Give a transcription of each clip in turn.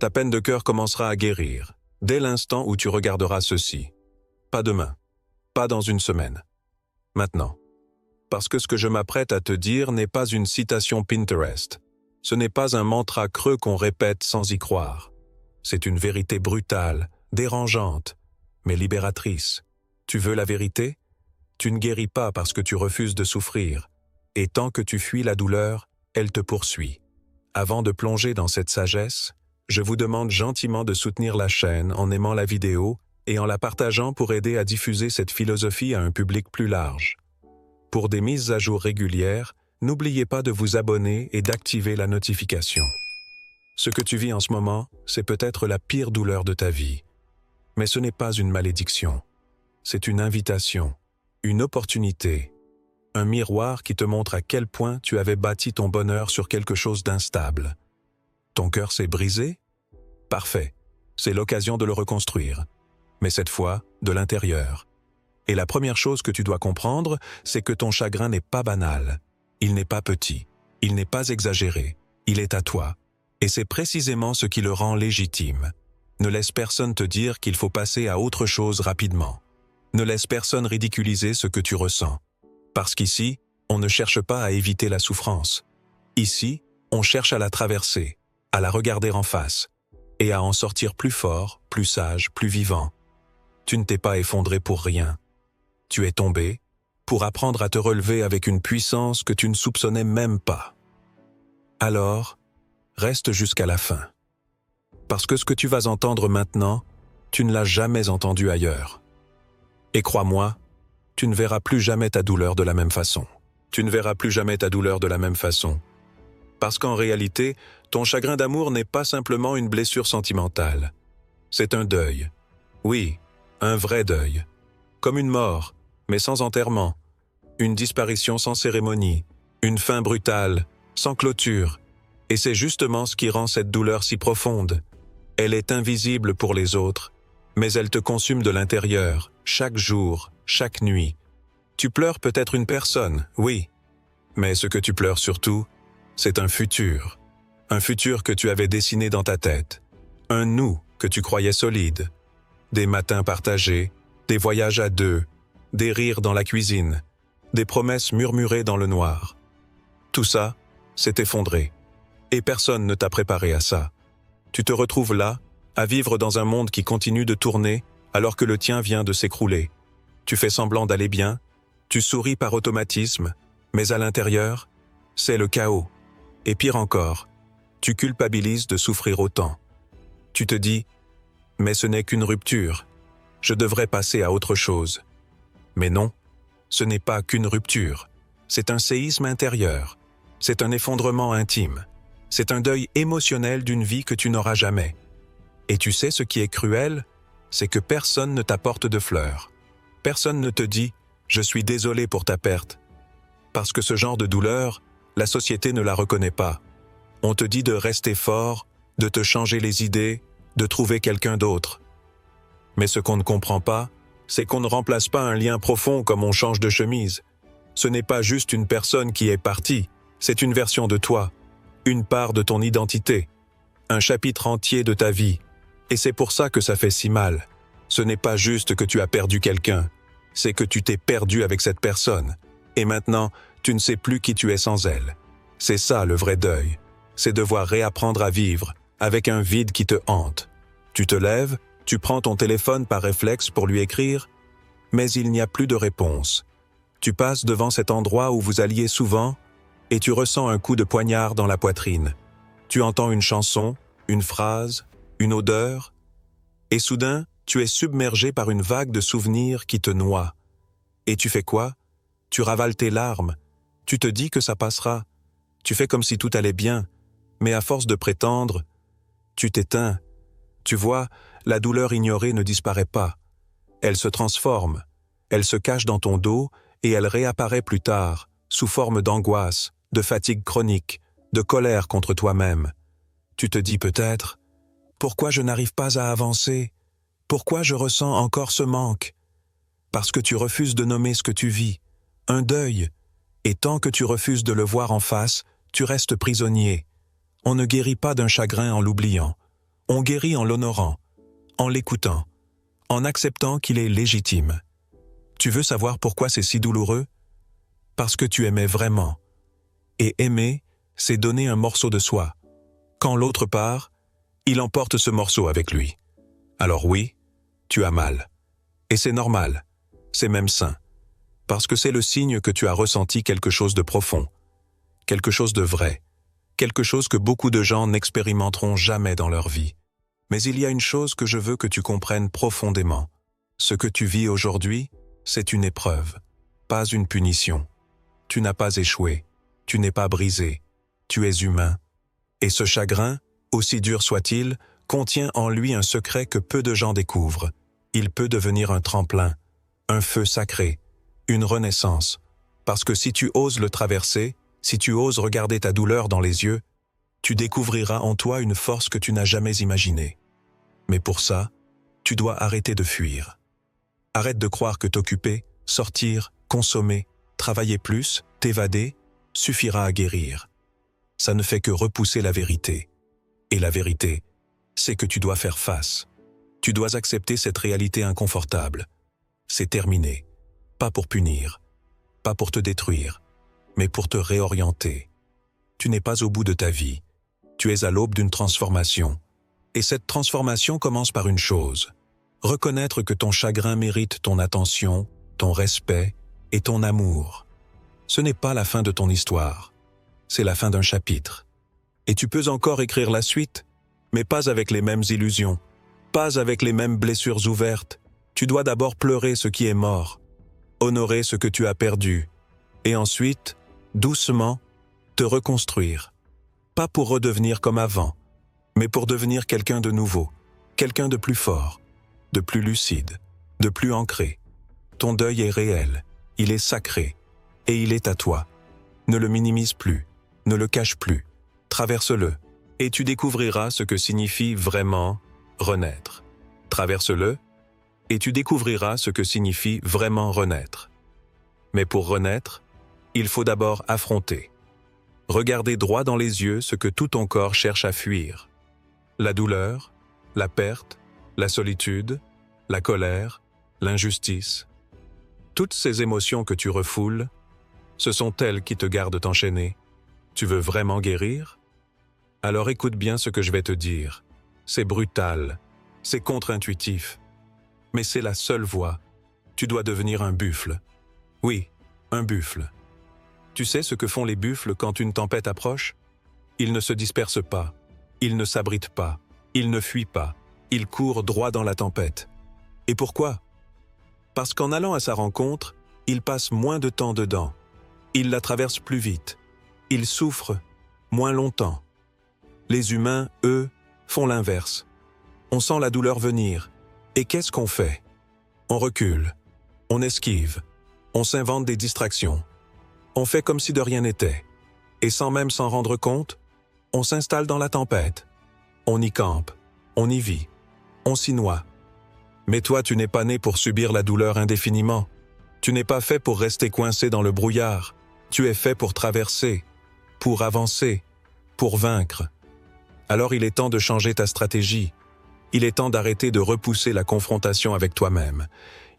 Ta peine de cœur commencera à guérir, dès l'instant où tu regarderas ceci. Pas demain, pas dans une semaine. Maintenant. Parce que ce que je m'apprête à te dire n'est pas une citation Pinterest. Ce n'est pas un mantra creux qu'on répète sans y croire. C'est une vérité brutale, dérangeante, mais libératrice. Tu veux la vérité? Tu ne guéris pas parce que tu refuses de souffrir. Et tant que tu fuis la douleur, elle te poursuit. Avant de plonger dans cette sagesse, je vous demande gentiment de soutenir la chaîne en aimant la vidéo et en la partageant pour aider à diffuser cette philosophie à un public plus large. Pour des mises à jour régulières, n'oubliez pas de vous abonner et d'activer la notification. Ce que tu vis en ce moment, c'est peut-être la pire douleur de ta vie. Mais ce n'est pas une malédiction. C'est une invitation, une opportunité, un miroir qui te montre à quel point tu avais bâti ton bonheur sur quelque chose d'instable. Ton cœur s'est brisé? Parfait, c'est l'occasion de le reconstruire. Mais cette fois, de l'intérieur. Et la première chose que tu dois comprendre, c'est que ton chagrin n'est pas banal. Il n'est pas petit, il n'est pas exagéré, il est à toi. Et c'est précisément ce qui le rend légitime. Ne laisse personne te dire qu'il faut passer à autre chose rapidement. Ne laisse personne ridiculiser ce que tu ressens. Parce qu'ici, on ne cherche pas à éviter la souffrance. Ici, on cherche à la traverser, à la regarder en face, et à en sortir plus fort, plus sage, plus vivant. Tu ne t'es pas effondré pour rien. Tu es tombé pour apprendre à te relever avec une puissance que tu ne soupçonnais même pas. Alors, reste jusqu'à la fin. Parce que ce que tu vas entendre maintenant, tu ne l'as jamais entendu ailleurs. Et crois-moi, tu ne verras plus jamais ta douleur de la même façon. Tu ne verras plus jamais ta douleur de la même façon. Parce qu'en réalité, ton chagrin d'amour n'est pas simplement une blessure sentimentale. C'est un deuil. Oui, un vrai deuil. Comme une mort, mais sans enterrement. Une disparition sans cérémonie. Une fin brutale, sans clôture. Et c'est justement ce qui rend cette douleur si profonde. Elle est invisible pour les autres, mais elle te consume de l'intérieur, chaque jour, chaque nuit. Tu pleures peut-être une personne, oui, mais ce que tu pleures surtout, c'est un futur que tu avais dessiné dans ta tête, un nous que tu croyais solide, des matins partagés, des voyages à deux, des rires dans la cuisine, des promesses murmurées dans le noir. Tout ça s'est effondré, et personne ne t'a préparé à ça. Tu te retrouves là, à vivre dans un monde qui continue de tourner alors que le tien vient de s'écrouler. Tu fais semblant d'aller bien, tu souris par automatisme, mais à l'intérieur, c'est le chaos. Et pire encore, tu culpabilises de souffrir autant. Tu te dis, mais ce n'est qu'une rupture, je devrais passer à autre chose. Mais non, ce n'est pas qu'une rupture, c'est un séisme intérieur, c'est un effondrement intime. C'est un deuil émotionnel d'une vie que tu n'auras jamais. Et tu sais ce qui est cruel, c'est que personne ne t'apporte de fleurs. Personne ne te dit « je suis désolé pour ta perte ». Parce que ce genre de douleur, la société ne la reconnaît pas. On te dit de rester fort, de te changer les idées, de trouver quelqu'un d'autre. Mais ce qu'on ne comprend pas, c'est qu'on ne remplace pas un lien profond comme on change de chemise. Ce n'est pas juste une personne qui est partie, c'est une version de toi. Une part de ton identité, un chapitre entier de ta vie. Et c'est pour ça que ça fait si mal. Ce n'est pas juste que tu as perdu quelqu'un, c'est que tu t'es perdu avec cette personne. Et maintenant, tu ne sais plus qui tu es sans elle. C'est ça le vrai deuil. C'est devoir réapprendre à vivre avec un vide qui te hante. Tu te lèves, tu prends ton téléphone par réflexe pour lui écrire, mais il n'y a plus de réponse. Tu passes devant cet endroit où vous alliez souvent, et tu ressens un coup de poignard dans la poitrine. Tu entends une chanson, une phrase, une odeur, et soudain, tu es submergé par une vague de souvenirs qui te noie. Et tu fais quoi? Tu ravales tes larmes. Tu te dis que ça passera. Tu fais comme si tout allait bien, mais à force de prétendre, tu t'éteins. Tu vois, la douleur ignorée ne disparaît pas. Elle se transforme. Elle se cache dans ton dos et elle réapparaît plus tard, sous forme d'angoisse, de fatigue chronique, de colère contre toi-même. Tu te dis peut-être, pourquoi je n'arrive pas à avancer? Pourquoi je ressens encore ce manque? Parce que tu refuses de nommer ce que tu vis, un deuil. Et tant que tu refuses de le voir en face, tu restes prisonnier. On ne guérit pas d'un chagrin en l'oubliant. On guérit en l'honorant, en l'écoutant, en acceptant qu'il est légitime. Tu veux savoir pourquoi c'est si douloureux? Parce que tu aimais vraiment. Et aimer, c'est donner un morceau de soi. Quand l'autre part, il emporte ce morceau avec lui. Alors oui, tu as mal. Et c'est normal, c'est même sain. Parce que c'est le signe que tu as ressenti quelque chose de profond, quelque chose de vrai, quelque chose que beaucoup de gens n'expérimenteront jamais dans leur vie. Mais il y a une chose que je veux que tu comprennes profondément. Ce que tu vis aujourd'hui, c'est une épreuve, pas une punition. Tu n'as pas échoué, tu n'es pas brisé, tu es humain. Et ce chagrin, aussi dur soit-il, contient en lui un secret que peu de gens découvrent. Il peut devenir un tremplin, un feu sacré, une renaissance. Parce que si tu oses le traverser, si tu oses regarder ta douleur dans les yeux, tu découvriras en toi une force que tu n'as jamais imaginée. Mais pour ça, tu dois arrêter de fuir. Arrête de croire que t'occuper, sortir, consommer, travailler plus, t'évader, suffira à guérir. Ça ne fait que repousser la vérité. Et la vérité, c'est que tu dois faire face. Tu dois accepter cette réalité inconfortable. C'est terminé. Pas pour punir, pas pour te détruire, mais pour te réorienter. Tu n'es pas au bout de ta vie. Tu es à l'aube d'une transformation. Et cette transformation commence par une chose. Reconnaître que ton chagrin mérite ton attention, ton respect et ton amour. Ce n'est pas la fin de ton histoire. C'est la fin d'un chapitre. Et tu peux encore écrire la suite, mais pas avec les mêmes illusions, pas avec les mêmes blessures ouvertes. Tu dois d'abord pleurer ce qui est mort, honorer ce que tu as perdu, et ensuite, doucement, te reconstruire. Pas pour redevenir comme avant, mais pour devenir quelqu'un de nouveau, quelqu'un de plus fort, de plus lucide, de plus ancré. Ton deuil est réel, il est sacré, et il est à toi. Ne le minimise plus, ne le cache plus, traverse-le, et tu découvriras ce que signifie vraiment renaître. Traverse-le, et tu découvriras ce que signifie vraiment renaître. Mais pour renaître, il faut d'abord affronter. Regarder droit dans les yeux ce que tout ton corps cherche à fuir. La douleur, la perte, la solitude, la colère, l'injustice. Toutes ces émotions que tu refoules, ce sont elles qui te gardent enchaîné. Tu veux vraiment guérir? Alors écoute bien ce que je vais te dire. C'est brutal, c'est contre-intuitif, mais c'est la seule voie. Tu dois devenir un buffle. Oui, un buffle. Tu sais ce que font les buffles quand une tempête approche? Ils ne se dispersent pas, ils ne s'abritent pas, ils ne fuient pas, ils courent droit dans la tempête. Et pourquoi? Parce qu'en allant à sa rencontre, ils passent moins de temps dedans. Ils la traversent plus vite. Ils souffrent moins longtemps. Les humains, eux, font l'inverse. On sent la douleur venir. Et qu'est-ce qu'on fait? On recule. On esquive. On s'invente des distractions. On fait comme si de rien n'était. Et sans même s'en rendre compte, on s'installe dans la tempête. On y campe. On y vit. On s'y noie. Mais toi, tu n'es pas né pour subir la douleur indéfiniment. Tu n'es pas fait pour rester coincé dans le brouillard. Tu es fait pour traverser, pour avancer, pour vaincre. Alors il est temps de changer ta stratégie. Il est temps d'arrêter de repousser la confrontation avec toi-même.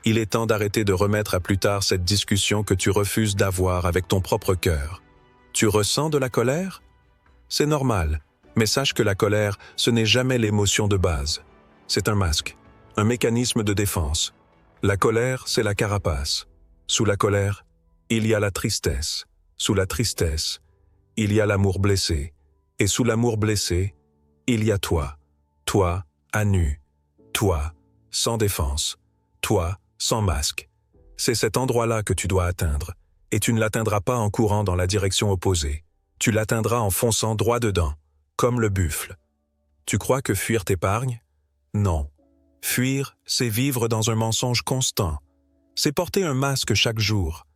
Il est temps d'arrêter de remettre à plus tard cette discussion que tu refuses d'avoir avec ton propre cœur. Tu ressens de la colère? C'est normal, mais sache que la colère, ce n'est jamais l'émotion de base. C'est un masque, un mécanisme de défense. La colère, c'est la carapace. Sous la colère, il y a la tristesse. Sous la tristesse, il y a l'amour blessé. Et sous l'amour blessé, il y a toi. Toi, à nu. Toi, sans défense. Toi, sans masque. C'est cet endroit-là que tu dois atteindre. Et tu ne l'atteindras pas en courant dans la direction opposée. Tu l'atteindras en fonçant droit dedans, comme le buffle. Tu crois que fuir t'épargne? Non. Fuir, c'est vivre dans un mensonge constant. C'est porter un masque chaque jour.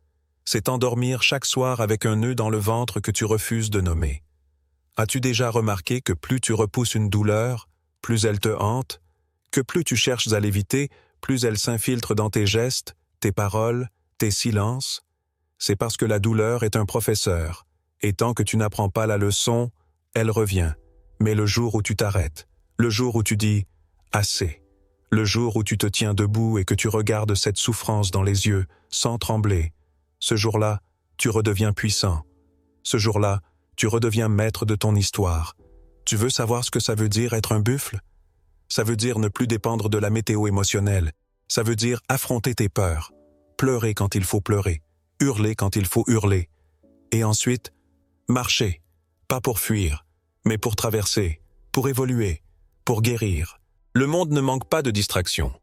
C'est t'endormir chaque soir avec un nœud dans le ventre que tu refuses de nommer. As-tu déjà remarqué que plus tu repousses une douleur, plus elle te hante, que plus tu cherches à l'éviter, plus elle s'infiltre dans tes gestes, tes paroles, tes silences? C'est parce que la douleur est un professeur, et tant que tu n'apprends pas la leçon, elle revient. Mais le jour où tu t'arrêtes, Le jour où tu dis « assez ». Le jour où tu te tiens debout et que tu regardes cette souffrance dans les yeux, sans trembler. Ce jour-là, tu redeviens puissant. Ce jour-là, tu redeviens maître de ton histoire. Tu veux savoir ce que ça veut dire être un buffle? Ça veut dire ne plus dépendre de la météo émotionnelle. Ça veut dire affronter tes peurs, pleurer quand il faut pleurer, hurler quand il faut hurler. Et ensuite, marcher, pas pour fuir, mais pour traverser, pour évoluer, pour guérir. Le monde ne manque pas de distractions.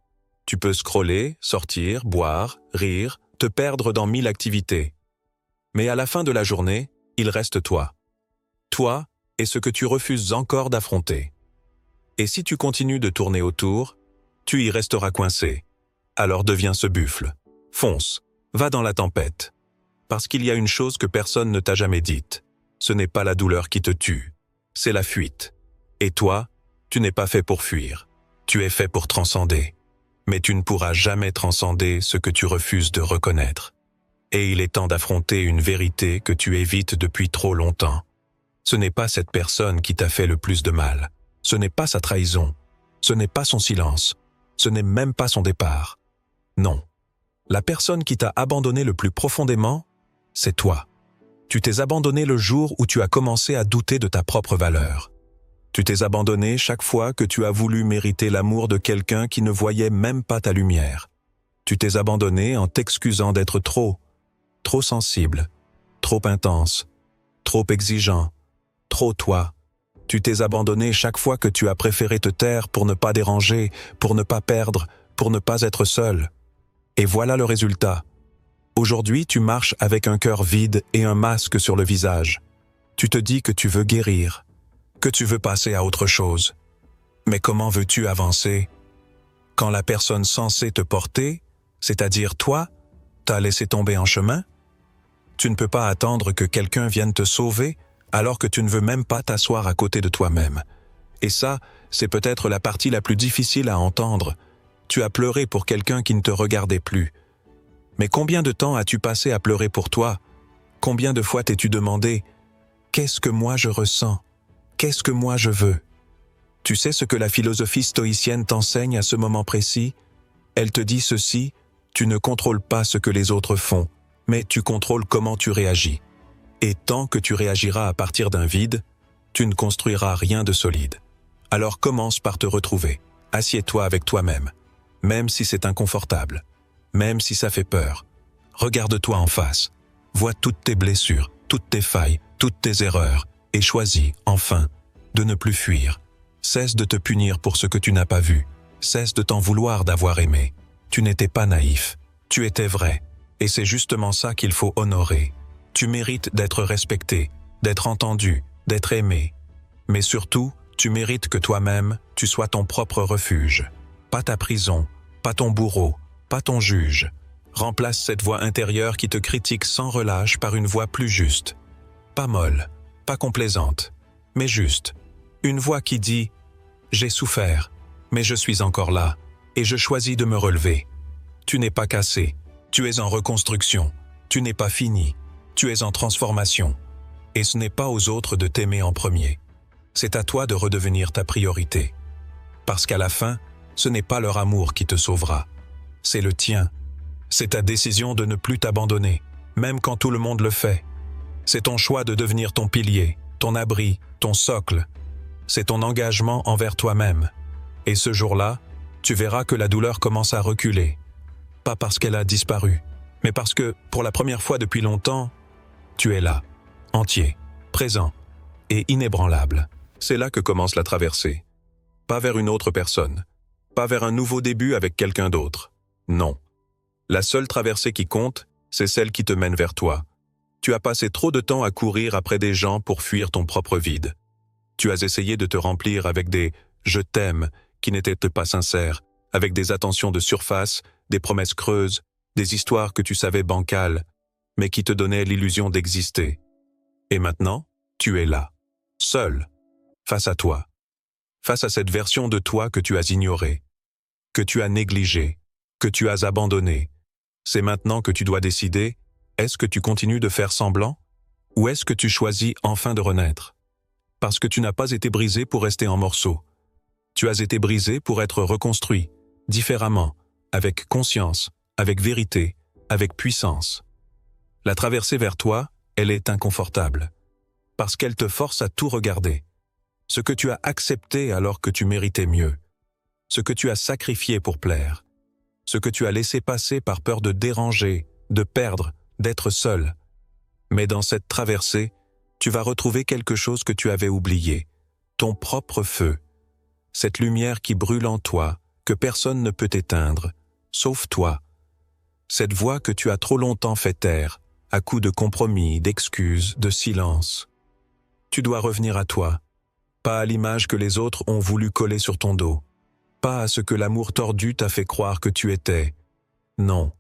Tu peux scroller, sortir, boire, rire, te perdre dans 1000 activités. Mais à la fin de la journée, il reste toi. Toi et ce que tu refuses encore d'affronter. Et si tu continues de tourner autour, tu y resteras coincé. Alors deviens ce buffle. Fonce, va dans la tempête. Parce qu'il y a une chose que personne ne t'a jamais dite. Ce n'est pas la douleur qui te tue, c'est la fuite. Et toi, tu n'es pas fait pour fuir. Tu es fait pour transcender. Mais tu ne pourras jamais transcender ce que tu refuses de reconnaître. Et il est temps d'affronter une vérité que tu évites depuis trop longtemps. Ce n'est pas cette personne qui t'a fait le plus de mal. Ce n'est pas sa trahison. Ce n'est pas son silence. Ce n'est même pas son départ. Non. La personne qui t'a abandonné le plus profondément, c'est toi. Tu t'es abandonné le jour où tu as commencé à douter de ta propre valeur. Tu t'es abandonné chaque fois que tu as voulu mériter l'amour de quelqu'un qui ne voyait même pas ta lumière. Tu t'es abandonné en t'excusant d'être trop sensible, trop intense, trop exigeant, trop toi. Tu t'es abandonné chaque fois que tu as préféré te taire pour ne pas déranger, pour ne pas perdre, pour ne pas être seul. Et voilà le résultat. Aujourd'hui, tu marches avec un cœur vide et un masque sur le visage. Tu te dis que tu veux guérir, que tu veux passer à autre chose. Mais comment veux-tu avancer quand la personne censée te porter, c'est-à-dire toi, t'a laissé tomber en chemin? Tu ne peux pas attendre que quelqu'un vienne te sauver alors que tu ne veux même pas t'asseoir à côté de toi-même. Et ça, c'est peut-être la partie la plus difficile à entendre. Tu as pleuré pour quelqu'un qui ne te regardait plus. Mais combien de temps as-tu passé à pleurer pour toi? Combien de fois t'es-tu demandé « Qu'est-ce que moi je ressens? Qu'est-ce que moi je veux ?» Tu sais ce que la philosophie stoïcienne t'enseigne à ce moment précis? Elle te dit ceci, tu ne contrôles pas ce que les autres font, mais tu contrôles comment tu réagis. Et tant que tu réagiras à partir d'un vide, tu ne construiras rien de solide. Alors commence par te retrouver. Assieds-toi avec toi-même, même si c'est inconfortable, même si ça fait peur. Regarde-toi en face, vois toutes tes blessures, toutes tes failles, toutes tes erreurs, et choisis, enfin, de ne plus fuir. Cesse de te punir pour ce que tu n'as pas vu. Cesse de t'en vouloir d'avoir aimé. Tu n'étais pas naïf. Tu étais vrai. Et c'est justement ça qu'il faut honorer. Tu mérites d'être respecté, d'être entendu, d'être aimé. Mais surtout, tu mérites que toi-même, tu sois ton propre refuge. Pas ta prison, pas ton bourreau, pas ton juge. Remplace cette voix intérieure qui te critique sans relâche par une voix plus juste. Pas molle, pas complaisante, mais juste. Une voix qui dit « J'ai souffert, mais je suis encore là, et je choisis de me relever. » Tu n'es pas cassé, tu es en reconstruction, tu n'es pas fini, tu es en transformation. Et ce n'est pas aux autres de t'aimer en premier. C'est à toi de redevenir ta priorité. Parce qu'à la fin, ce n'est pas leur amour qui te sauvera. C'est le tien. C'est ta décision de ne plus t'abandonner, même quand tout le monde le fait. C'est ton choix de devenir ton pilier, ton abri, ton socle. C'est ton engagement envers toi-même. Et ce jour-là, tu verras que la douleur commence à reculer. Pas parce qu'elle a disparu, mais parce que, pour la première fois depuis longtemps, tu es là, entier, présent et inébranlable. C'est là que commence la traversée. Pas vers une autre personne, pas vers un nouveau début avec quelqu'un d'autre. Non. La seule traversée qui compte, c'est celle qui te mène vers toi. Tu as passé trop de temps à courir après des gens pour fuir ton propre vide. Tu as essayé de te remplir avec des « je t'aime » qui n'étaient pas sincères, avec des attentions de surface, des promesses creuses, des histoires que tu savais bancales, mais qui te donnaient l'illusion d'exister. Et maintenant, tu es là, seul, face à toi, face à cette version de toi que tu as ignorée, que tu as négligée, que tu as abandonnée. C'est maintenant que tu dois décider, est-ce que tu continues de faire semblant, ou est-ce que tu choisis enfin de renaître? Parce que tu n'as pas été brisé pour rester en morceaux. Tu as été brisé pour être reconstruit, différemment, avec conscience, avec vérité, avec puissance. La traversée vers toi, elle est inconfortable, parce qu'elle te force à tout regarder. Ce que tu as accepté alors que tu méritais mieux, ce que tu as sacrifié pour plaire, ce que tu as laissé passer par peur de déranger, de perdre, d'être seul. Mais dans cette traversée, tu vas retrouver quelque chose que tu avais oublié, ton propre feu, cette lumière qui brûle en toi, que personne ne peut éteindre, sauf toi. Cette voix que tu as trop longtemps fait taire, à coups de compromis, d'excuses, de silence. Tu dois revenir à toi, pas à l'image que les autres ont voulu coller sur ton dos, pas à ce que l'amour tordu t'a fait croire que tu étais. Non.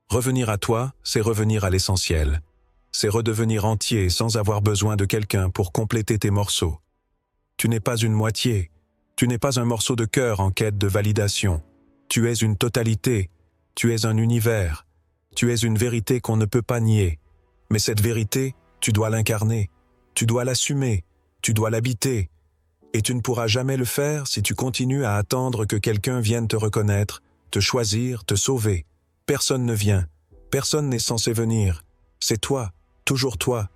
Revenir à toi, c'est revenir à l'essentiel. C'est redevenir entier sans avoir besoin de quelqu'un pour compléter tes morceaux. Tu n'es pas une moitié, tu n'es pas un morceau de cœur en quête de validation. Tu es une totalité, tu es un univers, tu es une vérité qu'on ne peut pas nier. Mais cette vérité, tu dois l'incarner, tu dois l'assumer, tu dois l'habiter. Et tu ne pourras jamais le faire si tu continues à attendre que quelqu'un vienne te reconnaître, te choisir, te sauver. Personne ne vient, personne n'est censé venir. C'est toi, toujours toi.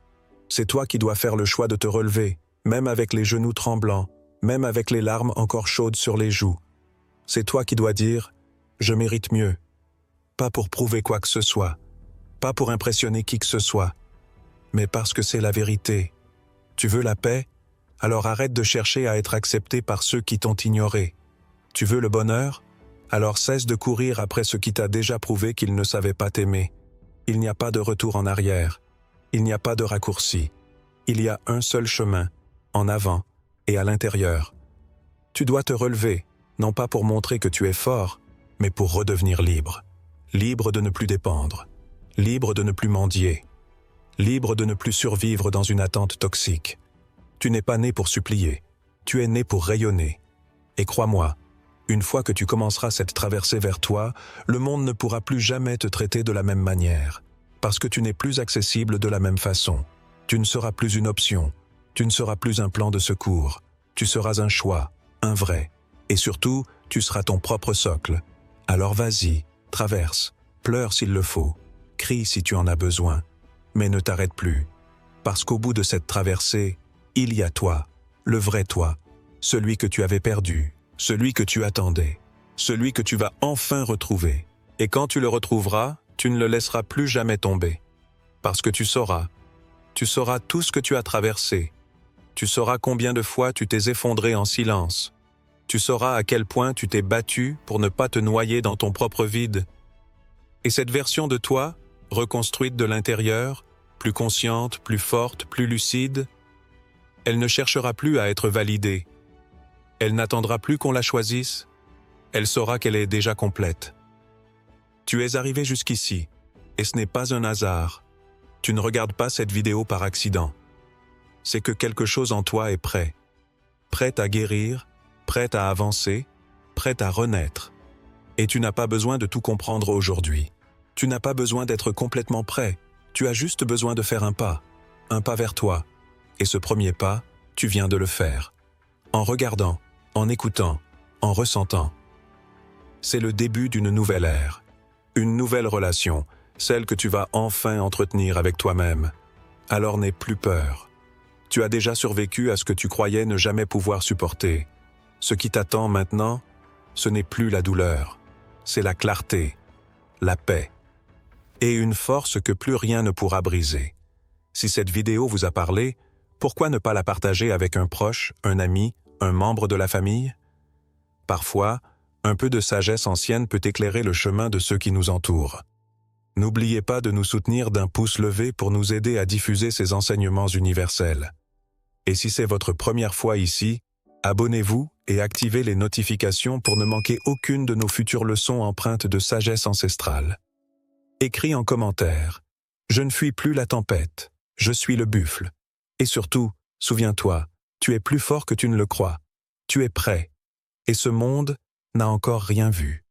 C'est toi qui dois faire le choix de te relever, même avec les genoux tremblants, même avec les larmes encore chaudes sur les joues. C'est toi qui dois dire « Je mérite mieux ». Pas pour prouver quoi que ce soit, pas pour impressionner qui que ce soit, mais parce que c'est la vérité. Tu veux la paix? Alors arrête de chercher à être accepté par ceux qui t'ont ignoré. Tu veux le bonheur? Alors cesse de courir après ce qui t'a déjà prouvé qu'il ne savait pas t'aimer. Il n'y a pas de retour en arrière. Il n'y a pas de raccourci. Il y a un seul chemin, en avant et à l'intérieur. Tu dois te relever, non pas pour montrer que tu es fort, mais pour redevenir libre. Libre de ne plus dépendre. Libre de ne plus mendier. Libre de ne plus survivre dans une attente toxique. Tu n'es pas né pour supplier, tu es né pour rayonner. Et crois-moi, une fois que tu commenceras cette traversée vers toi, le monde ne pourra plus jamais te traiter de la même manière, parce que tu n'es plus accessible de la même façon. Tu ne seras plus une option, tu ne seras plus un plan de secours, tu seras un choix, un vrai, et surtout, tu seras ton propre socle. Alors vas-y, traverse, pleure s'il le faut, crie si tu en as besoin, mais ne t'arrête plus, parce qu'au bout de cette traversée, il y a toi, le vrai toi, celui que tu avais perdu, celui que tu attendais, celui que tu vas enfin retrouver. Et quand tu le retrouveras, tu ne le laisseras plus jamais tomber. Parce que tu sauras tout ce que tu as traversé. Tu sauras combien de fois tu t'es effondré en silence. Tu sauras à quel point tu t'es battu pour ne pas te noyer dans ton propre vide. Et cette version de toi, reconstruite de l'intérieur, plus consciente, plus forte, plus lucide, elle ne cherchera plus à être validée. Elle n'attendra plus qu'on la choisisse. Elle saura qu'elle est déjà complète. Tu es arrivé jusqu'ici, et ce n'est pas un hasard. Tu ne regardes pas cette vidéo par accident. C'est que quelque chose en toi est prêt. Prêt à guérir, prêt à avancer, prêt à renaître. Et tu n'as pas besoin de tout comprendre aujourd'hui. Tu n'as pas besoin d'être complètement prêt. Tu as juste besoin de faire un pas vers toi. Et ce premier pas, tu viens de le faire. En regardant, en écoutant, en ressentant. C'est le début d'une nouvelle ère. Une nouvelle relation, celle que tu vas enfin entretenir avec toi-même. Alors n'aie plus peur. Tu as déjà survécu à ce que tu croyais ne jamais pouvoir supporter. Ce qui t'attend maintenant, ce n'est plus la douleur. C'est la clarté, la paix. Et une force que plus rien ne pourra briser. Si cette vidéo vous a parlé, pourquoi ne pas la partager avec un proche, un ami, un membre de la famille? Parfois, un peu de sagesse ancienne peut éclairer le chemin de ceux qui nous entourent. N'oubliez pas de nous soutenir d'un pouce levé pour nous aider à diffuser ces enseignements universels. Et si c'est votre première fois ici, abonnez-vous et activez les notifications pour ne manquer aucune de nos futures leçons empreintes de sagesse ancestrale. Écris en commentaire « Je ne fuis plus la tempête, je suis le buffle ». Et surtout, souviens-toi, tu es plus fort que tu ne le crois. Tu es prêt. Et ce monde n'a encore rien vu.